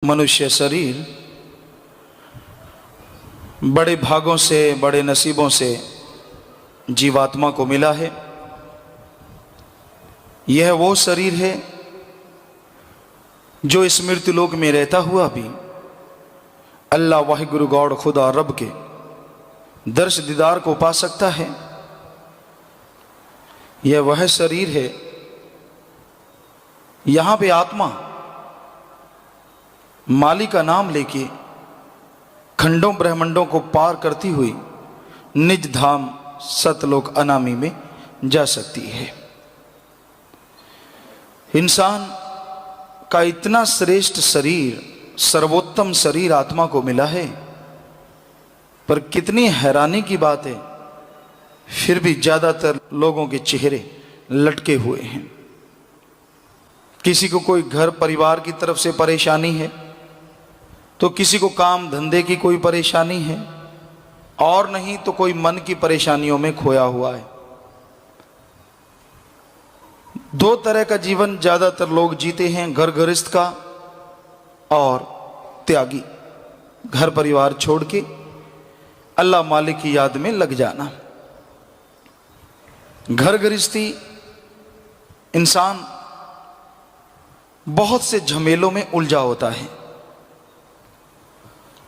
मनुष्य शरीर बड़े भागों से, बड़े नसीबों से जीवात्मा को मिला है। यह वो शरीर है जो इस मृत्यु लोक में रहता हुआ भी अल्लाह वाहिगुरु गॉड खुदा रब के दर्श दीदार को पा सकता है। यह वह शरीर है, यहां पे आत्मा माली का नाम लेके खंडों ब्रह्मंडों को पार करती हुई निज धाम सतलोक अनामी में जा सकती है। इंसान का इतना श्रेष्ठ शरीर, सर्वोत्तम शरीर आत्मा को मिला है, पर कितनी हैरानी की बात है, फिर भी ज्यादातर लोगों के चेहरे लटके हुए हैं। किसी को कोई घर परिवार की तरफ से परेशानी है, तो किसी को काम धंधे की कोई परेशानी है, और नहीं तो कोई मन की परेशानियों में खोया हुआ है। दो तरह का जीवन ज्यादातर लोग जीते हैं, घर गृहस्थ का और त्यागी, घर परिवार छोड़ के अल्लाह मालिक की याद में लग जाना। घर गृहस्थी इंसान बहुत से झमेलों में उलझा होता है।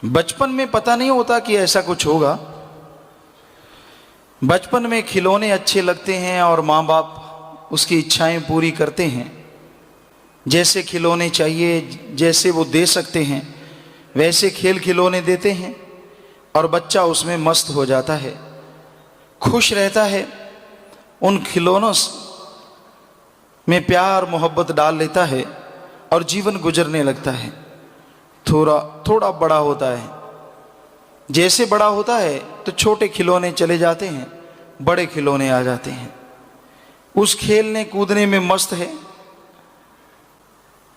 बचपन में पता नहीं होता कि ऐसा कुछ होगा। बचपन में खिलौने अच्छे लगते हैं और माँ बाप उसकी इच्छाएं पूरी करते हैं। जैसे खिलौने चाहिए, जैसे वो दे सकते हैं, वैसे खेल खिलौने देते हैं और बच्चा उसमें मस्त हो जाता है, खुश रहता है। उन खिलौनों में प्यार मोहब्बत डाल लेता है और जीवन गुजरने लगता है। थोड़ा थोड़ा बड़ा होता है, जैसे बड़ा होता है तो छोटे खिलौने चले जाते हैं, बड़े खिलौने आ जाते हैं। उस खेलने कूदने में मस्त है।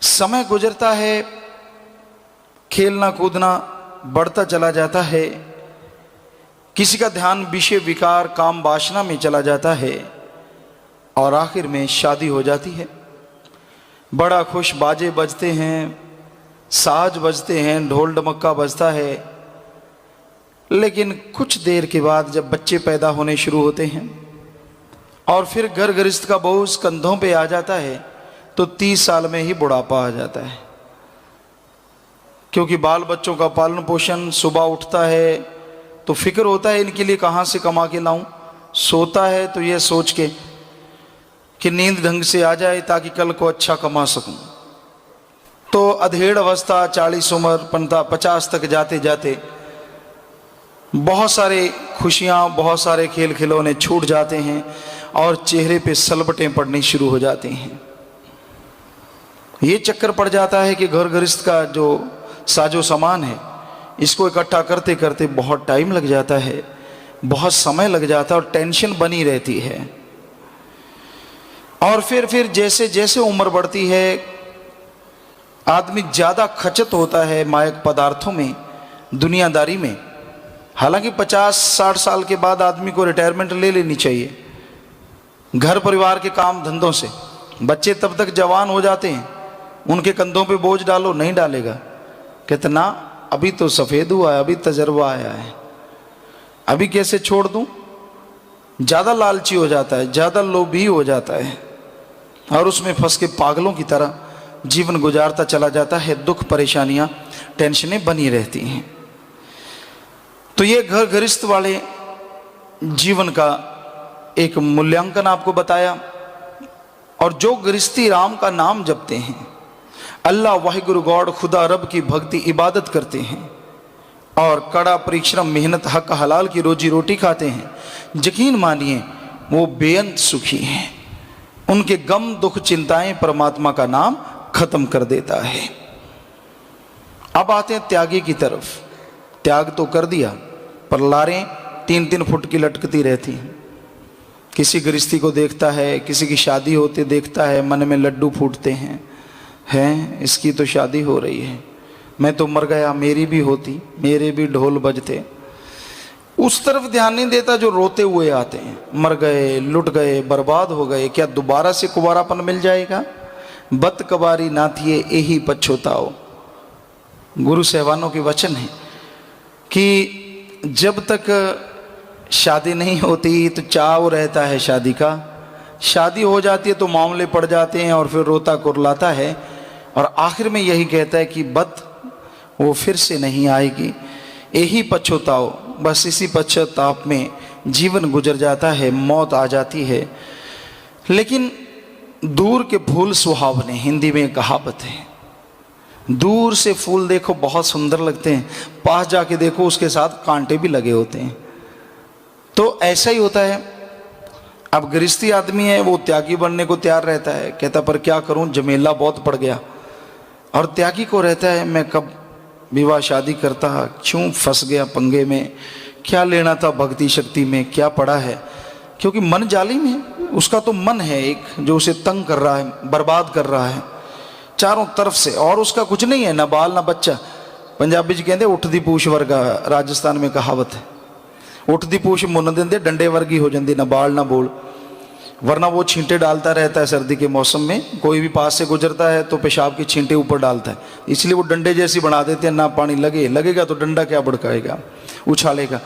समय गुजरता है, खेलना कूदना बढ़ता चला जाता है। किसी का ध्यान विषय विकार काम वासना में चला जाता है और आखिर में शादी हो जाती है। बड़ा खुश बाजे बजते हैं, साज बजते हैं, ढोल ढमक्का बजता है। लेकिन कुछ देर के बाद जब बच्चे पैदा होने शुरू होते हैं और फिर घर गृहस्थ का बोझ कंधों पे आ जाता है, तो 30 साल में ही बुढ़ापा आ जाता है। क्योंकि बाल बच्चों का पालन पोषण, सुबह उठता है तो फिक्र होता है इनके लिए कहाँ से कमा के लाऊं। सोता है तो ये सोच के कि नींद ढंग से आ जाए ताकि कल को अच्छा कमा सकूं। तो अधेड़ अवस्था 40 उम्र 50 तक जाते जाते बहुत सारे खुशियां, बहुत सारे खेल खिलौने छूट जाते हैं और चेहरे पे सलबटें पड़नी शुरू हो जाती हैं। ये चक्कर पड़ जाता है कि घर गृहस्थ का जो साजो सामान है, इसको इकट्ठा करते करते बहुत टाइम लग जाता है, बहुत समय लग जाता है और टेंशन बनी रहती है। और फिर जैसे जैसे उम्र बढ़ती है, आदमी ज़्यादा खचत होता है मायक पदार्थों में, दुनियादारी में। हालांकि 50-60 साल के बाद आदमी को रिटायरमेंट ले लेनी चाहिए घर परिवार के काम धंधों से। बच्चे तब तक जवान हो जाते हैं, उनके कंधों पे बोझ डालो, नहीं डालेगा। कितना अभी तो सफ़ेद हुआ है, अभी तजर्बा आया है, अभी कैसे छोड़ दूं। ज़्यादा लालची हो जाता है, ज़्यादा लोभी हो जाता है और उसमें फंस के पागलों की तरह जीवन गुजारता चला जाता है। दुख परेशानियां टेंशनें बनी रहती हैं। तो ये घर गृहस्थ वाले जीवन का एक मूल्यांकन आपको बताया। और जो गृहस्थी राम का नाम जपते हैं, अल्लाह वाहिगुरु गॉड खुदा रब की भक्ति इबादत करते हैं और कड़ा परिश्रम मेहनत हक हलाल की रोजी रोटी खाते हैं, यकीन मानिए वो बेअंत सुखी हैं। उनके गम दुख चिंताएं परमात्मा का नाम खत्म कर देता है। अब आते हैं त्यागी की तरफ। त्याग तो कर दिया, पर लारें 3-3 फुट की लटकती रहती हैं। किसी गृहस्थी को देखता है, किसी की शादी होते देखता है, मन में लड्डू फूटते हैं, इसकी तो शादी हो रही है, मैं तो मर गया, मेरी भी होती, मेरे भी ढोल बजते। उस तरफ ध्यान नहीं देता जो रोते हुए आते हैं, मर गए, लुट गए, बर्बाद हो गए, क्या दोबारा से कुंवारापन मिल जाएगा। बत कबारी ना थिए यही पछोताओ। गुरु साहबानों के वचन है कि जब तक शादी नहीं होती तो चाव रहता है शादी का, शादी हो जाती है तो मामले पड़ जाते हैं और फिर रोता कुरलाता है, और आखिर में यही कहता है कि बत वो फिर से नहीं आएगी, यही पछताओ। बस इसी पश्चाताप में जीवन गुजर जाता है, मौत आ जाती है। लेकिन दूर के फूल सुहावने, हिंदी में कहावत है, दूर से फूल देखो बहुत सुंदर लगते हैं, पास जाके देखो उसके साथ कांटे भी लगे होते हैं। तो ऐसा ही होता है। अब गृहस्थी आदमी है, वो त्यागी बनने को तैयार रहता है, कहता पर क्या करूं, झमेला बहुत पड़ गया। और त्यागी को रहता है मैं कब विवाह शादी करता, क्यों फंस गया पंगे में, क्या लेना था भक्ति शक्ति में, क्या पड़ा है। क्योंकि मन जालिम है, उसका तो मन है एक जो उसे तंग कर रहा है, बर्बाद कर रहा है चारों तरफ से, और उसका कुछ नहीं है, ना बाल ना बच्चा। पंजाबी जी कहते उठदी पूछ वर्गा, राजस्थान में कहावत है, उठदी पूछ मुन देंदे डंडे वर्गी हो जाती, ना बाल ना बोल। वरना वो छींटे डालता रहता है सर्दी के मौसम में, कोई भी पास से गुजरता है तो पेशाब की छींटे ऊपर डालता है, इसलिए वो डंडे जैसी बना देते हैं, ना पानी लगेगा तो डंडा क्या भड़काएगा, उछालेगा।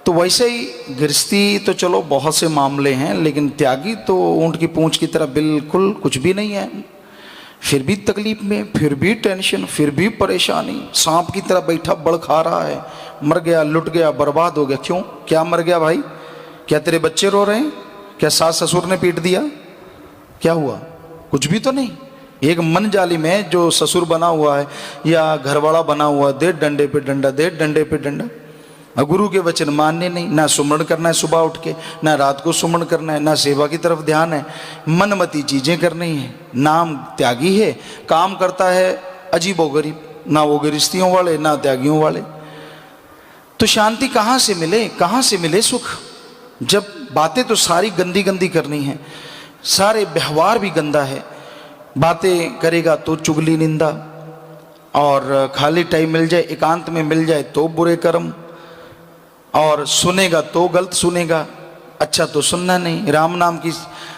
तो वैसे ही गृहस्थी तो चलो बहुत से मामले हैं, लेकिन त्यागी तो ऊंट की पूंछ की तरह बिल्कुल कुछ भी नहीं है। फिर भी तकलीफ में, फिर भी टेंशन, फिर भी परेशानी, सांप की तरह बैठा बड़ खा रहा है, मर गया, लुट गया, बर्बाद हो गया। क्यों, क्या मर गया भाई? क्या तेरे बच्चे रो रहे हैं? क्या सास ससुर ने पीट दिया? क्या हुआ? कुछ भी तो नहीं। एक मन जालिम है जो ससुर बना हुआ है या घरवाला बना हुआ, दे डंडे पे डंडा, दे डंडे पे डंडा। गुरु के वचन मानने नहीं, ना सुमरण करना है सुबह उठ के, ना रात को सुमरण करना है, ना सेवा की तरफ ध्यान है, मनमती चीजें करनी है। नाम त्यागी है, काम करता है अजीबो गरीब, ना वो गृहस्थियों वाले ना त्यागियों वाले। तो शांति कहाँ से मिले, कहाँ से मिले सुख, जब बातें तो सारी गंदी गंदी करनी है, सारे व्यवहार भी गंदा है। बातें करेगा तो चुगली निंदा, और खाली टाइम मिल जाए, एकांत में मिल जाए तो बुरे कर्म, और सुनेगा तो गलत सुनेगा, अच्छा तो सुनना नहीं। राम नाम की,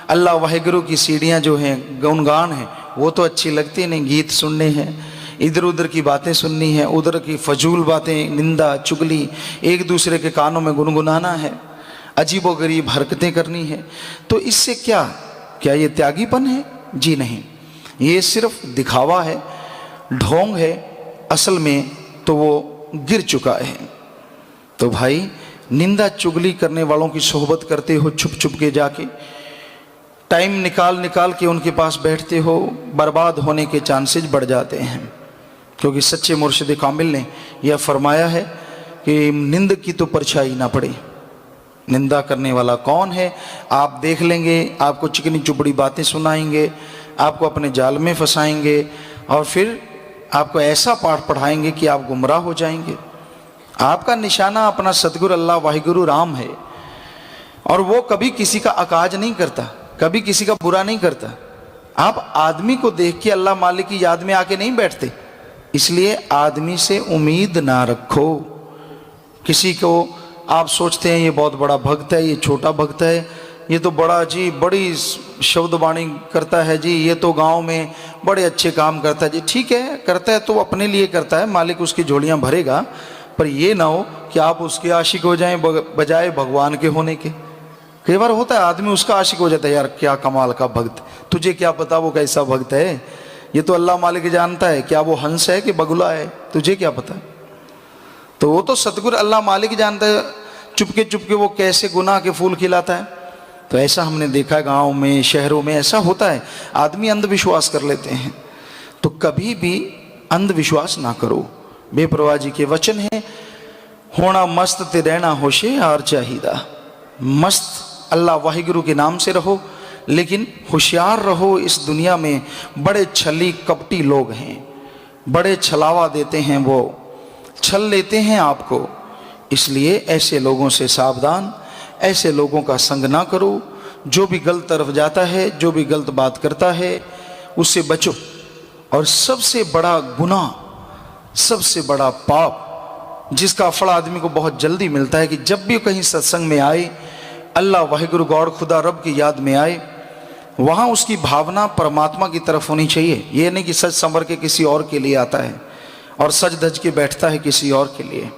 अल्लाह वाहिगुरु की सीढ़ियाँ जो हैं, गुणगान हैं, वो तो अच्छी लगती नहीं, गीत सुनने हैं, इधर उधर की बातें सुननी है, उधर की फजूल बातें, निंदा चुगली, एक दूसरे के कानों में गुनगुनाना है, अजीबो गरीब हरकतें करनी है। तो इससे क्या क्या ये त्यागीपन है? जी नहीं, ये सिर्फ दिखावा है, ढोंग है। असल में तो वो गिर चुका है। तो भाई, निंदा चुगली करने वालों की सोहबत करते हो, छुप छुप के जाके टाइम निकाल निकाल के उनके पास बैठते हो, बर्बाद होने के चांसेस बढ़ जाते हैं। क्योंकि सच्चे मुर्शिद कामिल ने यह फरमाया है कि निंद की तो परछाई ना पड़े। निंदा करने वाला कौन है आप देख लेंगे, आपको चिकनी चुपड़ी बातें सुनाएंगे, आपको अपने जाल में फंसाएंगे, और फिर आपको ऐसा पाठ पढ़ाएंगे कि आप गुमराह हो जाएंगे। आपका निशाना अपना सतगुरु अल्लाह वाहिगुरु राम है, और वो कभी किसी का अकाज नहीं करता, कभी किसी का बुरा नहीं करता। आप आदमी को देख के अल्लाह मालिक की याद में आके नहीं बैठते, इसलिए आदमी से उम्मीद ना रखो। किसी को आप सोचते हैं ये बहुत बड़ा भक्त है, ये छोटा भक्त है, ये तो बड़ा जी बड़ी शब्दवाणी करता है जी, ये तो गांव में बड़े अच्छे काम करता है जी। ठीक है, करता है तो अपने लिए करता है, मालिक उसकी झोलियां भरेगा, पर ये ना हो कि आप उसके आशिक हो जाएं बजाय भगवान के होने के। कई बार होता है आदमी उसका आशिक हो जाता है, यार क्या कमाल का भक्त, तुझे क्या पता वो कैसा भक्त है, ये तो अल्लाह मालिक जानता है, क्या वो हंस है कि बगुला है, तुझे क्या पता। तो वो तो सतगुरु अल्लाह मालिक जानता है चुपके चुपके वो कैसे गुनाह के फूल खिलाता है। तो ऐसा हमने देखा गांव में, शहरों में ऐसा होता है, आदमी अंधविश्वास कर लेते हैं। तो कभी भी अंधविश्वास ना करो। बेपरवाह जी के वचन है, होना मस्त ते रहना होशियार चाहिदा। मस्त अल्लाह वाहिगुरु के नाम से रहो, लेकिन होशियार रहो। इस दुनिया में बड़े छली कपटी लोग हैं, बड़े छलावा देते हैं, वो छल लेते हैं आपको। इसलिए ऐसे लोगों से सावधान, ऐसे लोगों का संग ना करो। जो भी गलत तरफ जाता है, जो भी गलत बात करता है, उससे बचो। और सबसे बड़ा गुनाह, सबसे बड़ा पाप जिसका फल आदमी को बहुत जल्दी मिलता है कि जब भी कहीं सत्संग में आए, अल्लाह वाहिगुरु गौर खुदा रब की याद में आए, वहाँ उसकी भावना परमात्मा की तरफ होनी चाहिए। ये नहीं कि सच संवर के किसी और के लिए आता है, और सज धज के बैठता है किसी और के लिए।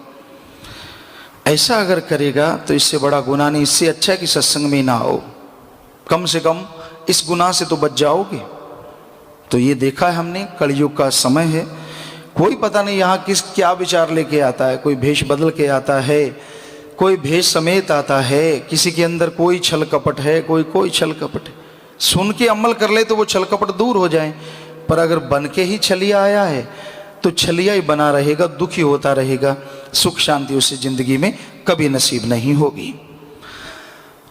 ऐसा अगर करेगा तो इससे बड़ा गुनाह नहीं। इससे अच्छा है कि सत्संग में ना हो, कम से कम इस गुनाह से तो बच जाओगे। तो ये देखा है हमने, कलयुग का समय है, कोई पता नहीं यहाँ किस क्या विचार लेके आता है। कोई भेष बदल के आता है, कोई भेष समेत आता है, किसी के अंदर कोई छल कपट है, कोई छल कपट है। सुन के अमल कर ले तो वो छल कपट दूर हो जाए, पर अगर बन के ही छलिया आया है तो छलिया ही बना रहेगा, दुखी होता रहेगा, सुख शांति उसे जिंदगी में कभी नसीब नहीं होगी।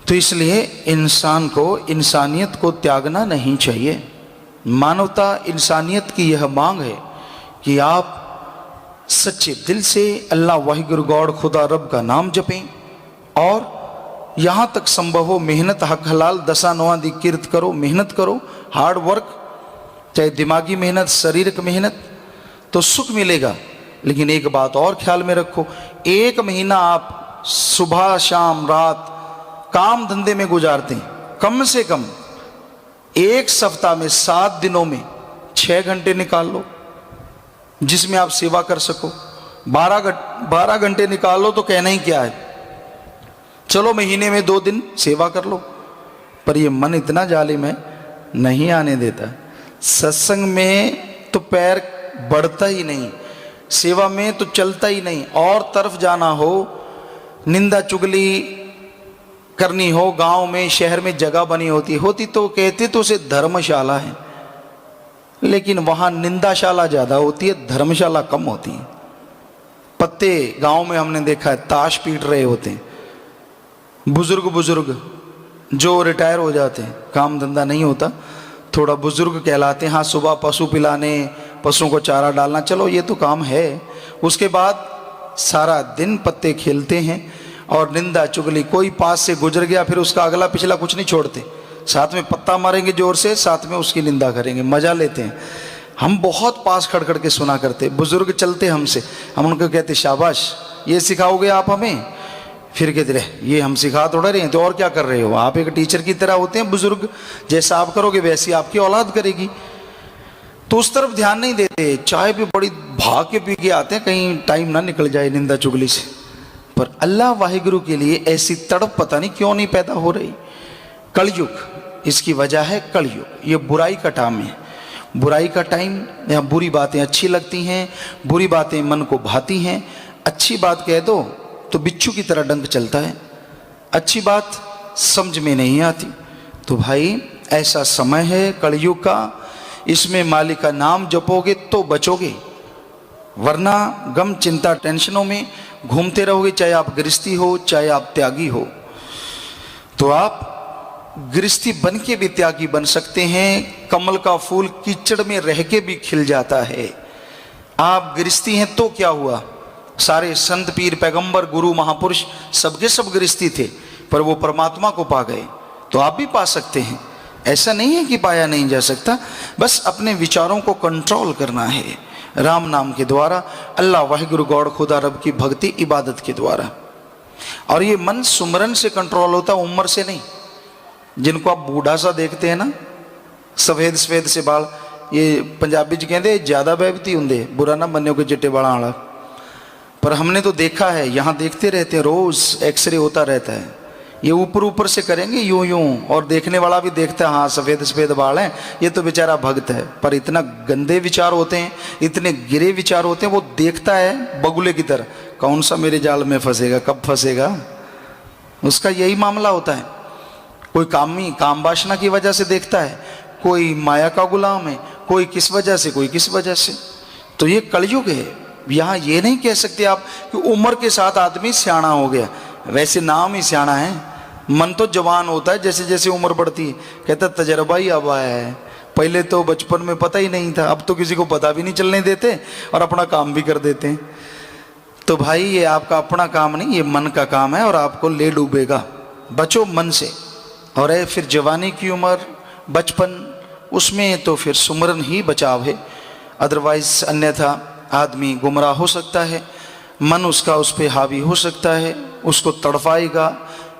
तो इसलिए इंसान को इंसानियत को त्यागना नहीं चाहिए। मानवता इंसानियत की यह मांग है कि आप सच्चे दिल से अल्लाह वाहिगुरु गॉड खुदा रब का नाम जपें और यहाँ तक संभव हो मेहनत हक हलाल दसा नवा दी किरत करो, मेहनत करो, हार्ड वर्क, चाहे दिमागी मेहनत, शारीरिक मेहनत, तो सुख मिलेगा। लेकिन एक बात और ख्याल में रखो, एक महीना आप सुबह शाम रात काम धंधे में गुजारते हैं, कम से कम एक सप्ताह में 7 दिनों में 6 घंटे निकाल लो जिसमें आप सेवा कर सको। 12 घंटे निकाल लो तो कहना ही क्या है। चलो महीने में 2 दिन सेवा कर लो, पर ये मन इतना जालिम है, नहीं आने देता। सत्संग में तो पैर बढ़ता ही नहीं, सेवा में तो चलता ही नहीं। और तरफ जाना हो, निंदा चुगली करनी हो, गांव में शहर में जगह बनी होती तो कहते तो उसे धर्मशाला है, लेकिन वहां निंदाशाला ज्यादा होती है, धर्मशाला कम होती है। पत्ते गांव में हमने देखा है ताश पीट रहे होते हैं, बुजुर्ग जो रिटायर हो जाते हैं, काम धंधा नहीं होता, थोड़ा बुजुर्ग कहलाते हैं। हाँ, सुबह पशु पिलाने, पशुओं को चारा डालना, चलो ये तो काम है। उसके बाद सारा दिन पत्ते खेलते हैं और निंदा चुगली, कोई पास से गुजर गया फिर उसका अगला पिछला कुछ नहीं छोड़ते, साथ में पत्ता मारेंगे जोर से, साथ में उसकी निंदा करेंगे, मजा लेते हैं। हम बहुत पास खड़ खड़ के सुना करते, बुजुर्ग चलते हमसे, हम उनको कहते शाबाश ये सिखाओगे आप हमें, फिर कहते रहे ये हम सिखा थोड़ा रहे हैं, तो और क्या कर रहे हो आप, एक टीचर की तरह होते हैं बुजुर्ग, जैसा आप करोगे वैसी आपकी औलाद करेगी। तो उस तरफ ध्यान नहीं देते, चाय भी बड़ी भाग के पी के आते हैं कहीं टाइम ना निकल जाए निंदा चुगली से। पर अल्लाह वाहिगुरु के लिए ऐसी तड़प पता नहीं क्यों नहीं पैदा हो रही। कलयुग, इसकी वजह है कलयुग, ये बुराई का टाइम है, बुराई का टाइम। यहाँ बुरी बातें अच्छी लगती हैं, बुरी बातें मन को भाती हैं, अच्छी बात कह दो तो बिच्छू की तरह डंक चलता है, अच्छी बात समझ में नहीं आती। तो भाई ऐसा समय है कलयुग का, इसमें मालिक का नाम जपोगे तो बचोगे, वरना गम चिंता टेंशनों में घूमते रहोगे, चाहे आप गृहस्थी हो चाहे आप त्यागी हो। तो आप गृहस्थी बन के भी त्यागी बन सकते हैं, कमल का फूल कीचड़ में रह के भी खिल जाता है। आप गृहस्थी हैं तो क्या हुआ, सारे संत पीर पैगंबर गुरु महापुरुष सबके सब गृहस्थी थे, पर वो परमात्मा को पा गए, तो आप भी पा सकते हैं। ऐसा नहीं है कि पाया नहीं जा सकता, बस अपने विचारों को कंट्रोल करना है राम नाम के द्वारा, अल्लाह वाहिगुरु गॉड खुदा रब की भक्ति इबादत के द्वारा। और ये मन सुमरन से कंट्रोल होता, उम्र से नहीं। जिनको आप बूढ़ा सा देखते हैं ना, सफेद सफेद से बाल, ये पंजाबी च कहते ज्यादा बैबती होंगे, बुरा ना मन्यो के चिट्टे बाला वाला, पर हमने तो देखा है, यहाँ देखते रहते हैं, रोज एक्सरे होता रहता है। ये ऊपर ऊपर से करेंगे यूं यूं, और देखने वाला भी देखता है हाँ सफेद सफेद बाल हैं, ये तो बेचारा भक्त है, पर इतना गंदे विचार होते हैं, इतने गिरे विचार होते हैं, वो देखता है बगुले की तरह, कौन सा मेरे जाल में फंसेगा, कब फंसेगा, उसका यही मामला होता है। कोई काम वासना की वजह से देखता है, कोई माया का गुलाम है, कोई किस वजह से, कोई किस वजह से। तो ये कलयुग है। यहाँ ये नहीं कह सकते आप कि उम्र के साथ आदमी सियाना हो गया, वैसे नाम ही सियाना है, मन तो जवान होता है जैसे जैसे उम्र बढ़ती है। कहता तजर्बा ही अब आया है, पहले तो बचपन में पता ही नहीं था, अब तो किसी को पता भी नहीं चलने देते और अपना काम भी कर देते हैं। तो भाई ये आपका अपना काम नहीं, ये मन का काम है और आपको ले डूबेगा। बचो मन से। और है फिर जवानी की उम्र, बचपन, उसमें तो फिर सुमरन ही बचाव है, अदरवाइज अन्यथा आदमी गुमराह हो सकता है, मन उसका उस पर हावी हो सकता है, उसको तड़फाएगा,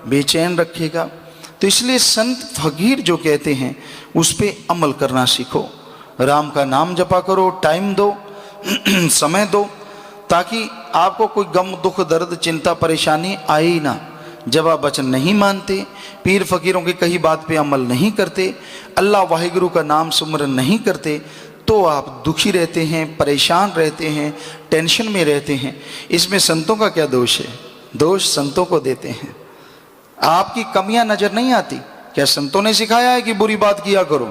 बेचैन रखेगा। तो इसलिए संत फकीर जो कहते हैं उस पर अमल करना सीखो, राम का नाम जपा करो, टाइम दो, समय दो, ताकि आपको कोई गम दुख दर्द चिंता परेशानी आए ही ना। जब आप वचन नहीं मानते, पीर फकीरों की कही बात पे अमल नहीं करते, अल्लाह वाहिगुरु का नाम सुमरन नहीं करते, तो आप दुखी रहते हैं, परेशान रहते हैं, टेंशन में रहते हैं। इसमें संतों का क्या दोष है? दोष संतों को देते हैं। आपकी कमियां नजर नहीं आती? क्या संतों ने सिखाया है कि बुरी बात किया करो?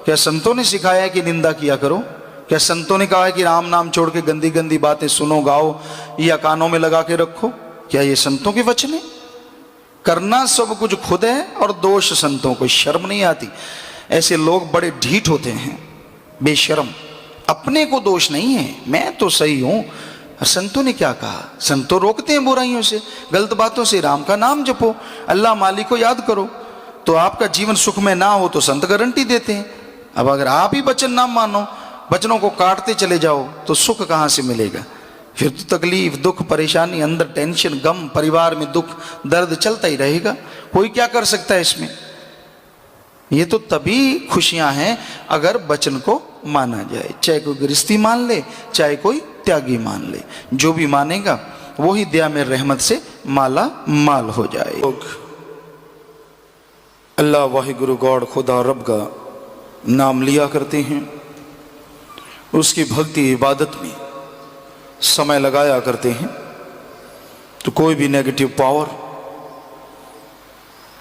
क्या संतों ने सिखाया है कि निंदा किया करो? क्या संतों ने कहा है कि राम नाम छोड़ के गंदी गंदी बातें सुनो, गाओ या कानों में लगा के रखो? क्या ये संतों के वचन है? करना सब कुछ खुद है और दोष संतों को। शर्म नहीं आती? ऐसे लोग बड़े ढीठ होते हैं, बेशर्म। अपने को दोष नहीं है, मैं तो सही हूं। संतों ने क्या कहा? संतों रोकते हैं बुराइयों से, गलत बातों से। राम का नाम जपो, अल्लाह मालिक को याद करो, तो आपका जीवन सुख में ना हो तो संत गारंटी देते हैं। अब अगर आप ही वचन ना मानो, वचनों को काटते चले जाओ, तो सुख कहां से मिलेगा? फिर तो तकलीफ, दुख, परेशानी, अंदर टेंशन, गम, परिवार में दुख दर्द चलता ही रहेगा। कोई क्या कर सकता है इसमें? ये तो तभी खुशियां हैं अगर वचन को माना जाए। चाहे कोई गृहस्थी मान ले, चाहे कोई त्यागी मान ले, जो भी मानेगा वही दया में रहमत से माला माल हो जाए। अल्लाह वाहिगुरु गॉड खुदा रब का नाम लिया करते हैं, उसकी भक्ति इबादत में समय लगाया करते हैं, तो कोई भी नेगेटिव पावर,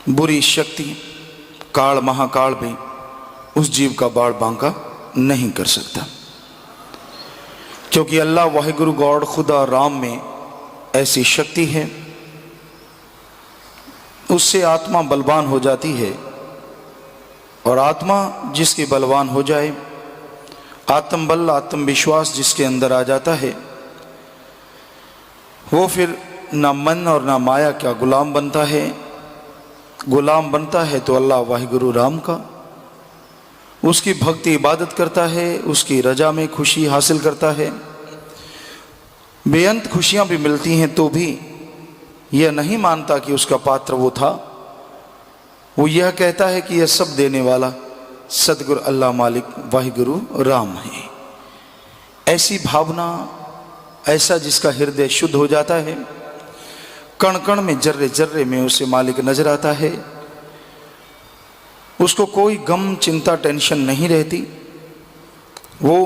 बुरी शक्ति, काल महाकाल में उस जीव का बाड़ बांका नहीं कर सकता। क्योंकि अल्लाह वाहिगुरु गॉड खुदा राम में ऐसी शक्ति है, उससे आत्मा बलवान हो जाती है। और आत्मा जिसकी बलवान हो जाए, आत्मबल आत्मविश्वास जिसके अंदर आ जाता है, वो फिर ना मन और ना माया का गुलाम बनता है। गुलाम बनता है तो अल्लाह वाहिगुरु राम का, उसकी भक्ति इबादत करता है, उसकी रजा में खुशी हासिल करता है। बेअंत खुशियां भी मिलती हैं तो भी यह नहीं मानता कि उसका पात्र वो था। वो यह कहता है कि यह सब देने वाला सतगुरु अल्लाह मालिक वाहिगुरु राम है। ऐसी भावना, ऐसा जिसका हृदय शुद्ध हो जाता है, कण कण में, जर्रे जर्रे में उसे मालिक नजर आता है, उसको कोई गम चिंता टेंशन नहीं रहती। वो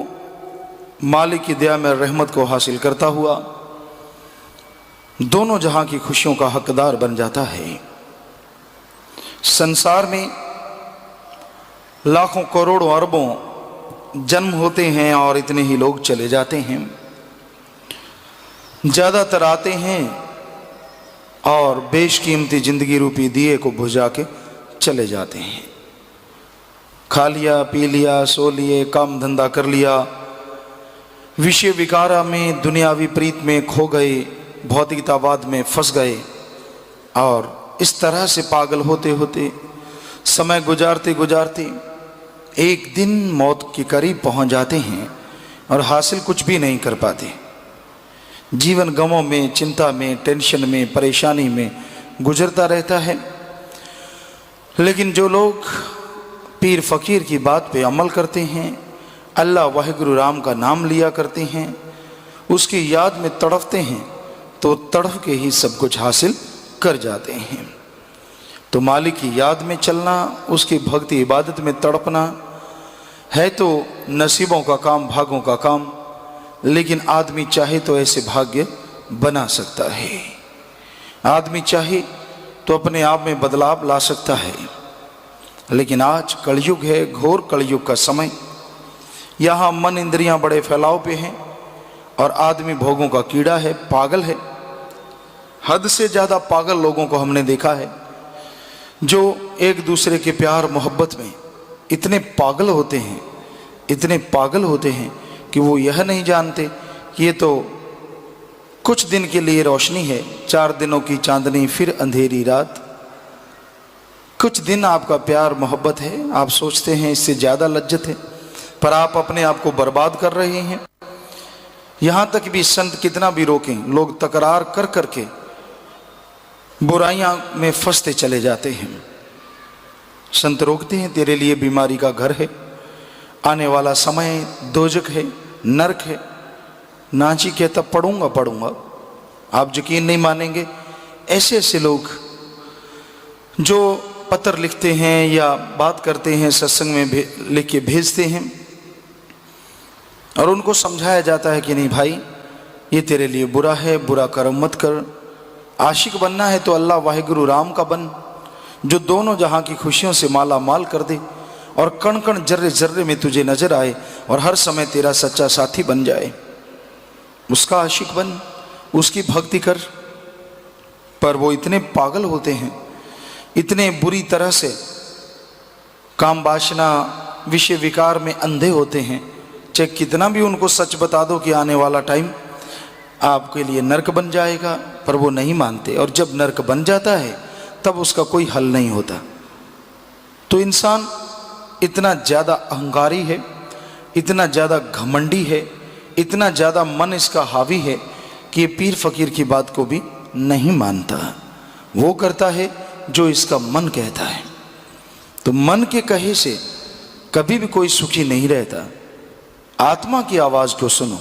मालिक की दया में रहमत को हासिल करता हुआ दोनों जहां की खुशियों का हकदार बन जाता है। संसार में लाखों करोड़ों अरबों जन्म होते हैं और इतने ही लोग चले जाते हैं। ज्यादातर आते हैं और बेशकीमती जिंदगी रूपी दिए को बुझा के चले जाते हैं। खा लिया, पी लिया, सो लिए, काम धंधा कर लिया, विषय विकारा में, दुनियावी प्रीत में खो गए, भौतिकतावाद में फंस गए और इस तरह से पागल होते होते, समय गुजारते गुजारते एक दिन मौत के करीब पहुंच जाते हैं और हासिल कुछ भी नहीं कर पाते। जीवन गमों में, चिंता में, टेंशन में, परेशानी में गुजरता रहता है। लेकिन जो लोग पीर फकीर की बात पे अमल करते हैं, अल्लाह वाहिगुरु राम का नाम लिया करते हैं, उसकी याद में तड़पते हैं, तो तड़प के ही सब कुछ हासिल कर जाते हैं। तो मालिक की याद में चलना, उसकी भक्ति इबादत में तड़पना है तो नसीबों का काम, भागों का काम। लेकिन आदमी चाहे तो ऐसे भाग्य बना सकता है। आदमी चाहे तो अपने आप में बदलाव ला सकता है। लेकिन आज कलयुग है, घोर कलयुग का समय। यहाँ मन इंद्रियां बड़े फैलाव पे हैं और आदमी भोगों का कीड़ा है, पागल है। हद से ज़्यादा पागल लोगों को हमने देखा है, जो एक दूसरे के प्यार मोहब्बत में इतने पागल होते हैं, इतने पागल होते हैं कि वो यह नहीं जानते कि ये तो कुछ दिन के लिए रोशनी है, 4 दिनों की चांदनी फिर अंधेरी रात। कुछ दिन आपका प्यार मोहब्बत है, आप सोचते हैं इससे ज़्यादा लज्जत है, पर आप अपने आप को बर्बाद कर रहे हैं। यहाँ तक भी संत कितना भी रोकें, लोग तकरार कर करके बुराइयां में फंसते चले जाते हैं। संत रोकते हैं, तेरे लिए बीमारी का घर है, आने वाला समय दोजक है, नरक है, नाची कहता पढ़ूंगा पढ़ूंगा। आप यकीन नहीं मानेंगे, ऐसे ऐसे लोग जो पत्र लिखते हैं या बात करते हैं सत्संग में लिख के भेजते हैं और उनको समझाया जाता है कि नहीं भाई ये तेरे लिए बुरा है, बुरा कर्म मत कर। आशिक बनना है तो अल्लाह वाहिगुरु राम का बन, जो दोनों जहां की खुशियों से माला माल कर दे और कण कण जर्रे जर्रे में तुझे नजर आए और हर समय तेरा सच्चा साथी बन जाए। उसका आशिक बन, उसकी भक्ति कर। पर वो इतने पागल होते हैं, इतने बुरी तरह से काम वासना विषय विकार में अंधे होते हैं, चाहे कितना भी उनको सच बता दो कि आने वाला टाइम आपके लिए नरक बन जाएगा, पर वो नहीं मानते। और जब नरक बन जाता है तब उसका कोई हल नहीं होता। तो इंसान इतना ज़्यादा अहंकारी है, इतना ज़्यादा घमंडी है, इतना ज़्यादा मन इसका हावी है कि ये पीर फकीर की बात को भी नहीं मानता। वो करता है जो इसका मन कहता है। तो मन के कहे से कभी भी कोई सुखी नहीं रहता। आत्मा की आवाज़ को सुनो,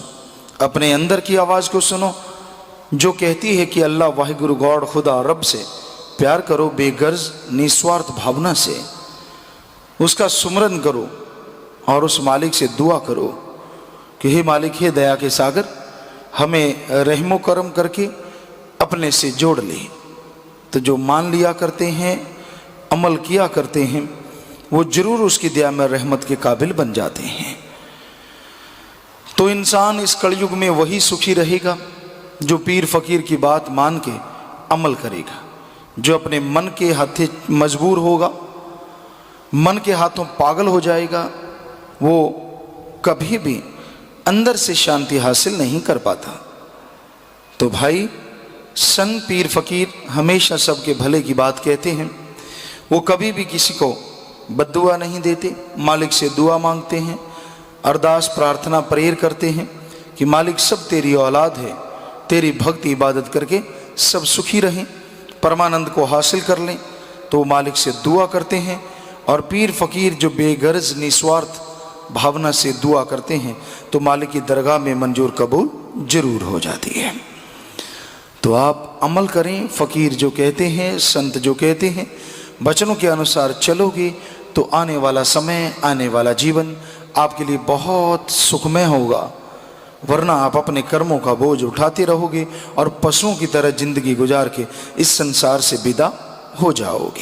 अपने अंदर की आवाज़ को सुनो जो कहती है कि अल्लाह वाहिगुरु गॉड खुदा रब से प्यार करो, बेगर्ज निस्वार्थ भावना से उसका सुमरन करो और उस मालिक से दुआ करो कि हे मालिक, हे दया के सागर, हमें रहमो करम करके अपने से जोड़ ले। तो जो मान लिया करते हैं, अमल किया करते हैं, वो जरूर उसकी दया में रहमत के काबिल बन जाते हैं। तो इंसान इस कलयुग में वही सुखी रहेगा जो पीर फकीर की बात मान के अमल करेगा, जो अपने मन के हाथे मजबूर होगा, मन के हाथों पागल हो जाएगा, वो कभी भी अंदर से शांति हासिल नहीं कर पाता। तो भाई, संत पीर फकीर हमेशा सबके भले की बात कहते हैं। वो कभी भी किसी को बद्दुआ नहीं देते, मालिक से दुआ मांगते हैं, अरदास प्रार्थना प्रेयर करते हैं कि मालिक सब तेरी औलाद है, तेरी भक्ति इबादत करके सब सुखी रहें, परमानंद को हासिल कर लें। तो मालिक से दुआ करते हैं और पीर फकीर जो बेगर्ज निस्वार्थ भावना से दुआ करते हैं तो मालिक की दरगाह में मंजूर कबूल जरूर हो जाती है। तो आप अमल करें, फकीर जो कहते हैं, संत जो कहते हैं, वचनों के अनुसार चलोगे तो आने वाला समय, आने वाला जीवन आपके लिए बहुत सुखमय होगा। वरना आप अपने कर्मों का बोझ उठाते रहोगे और पशुओं की तरह जिंदगी गुजार के इस संसार से विदा हो जाओगे।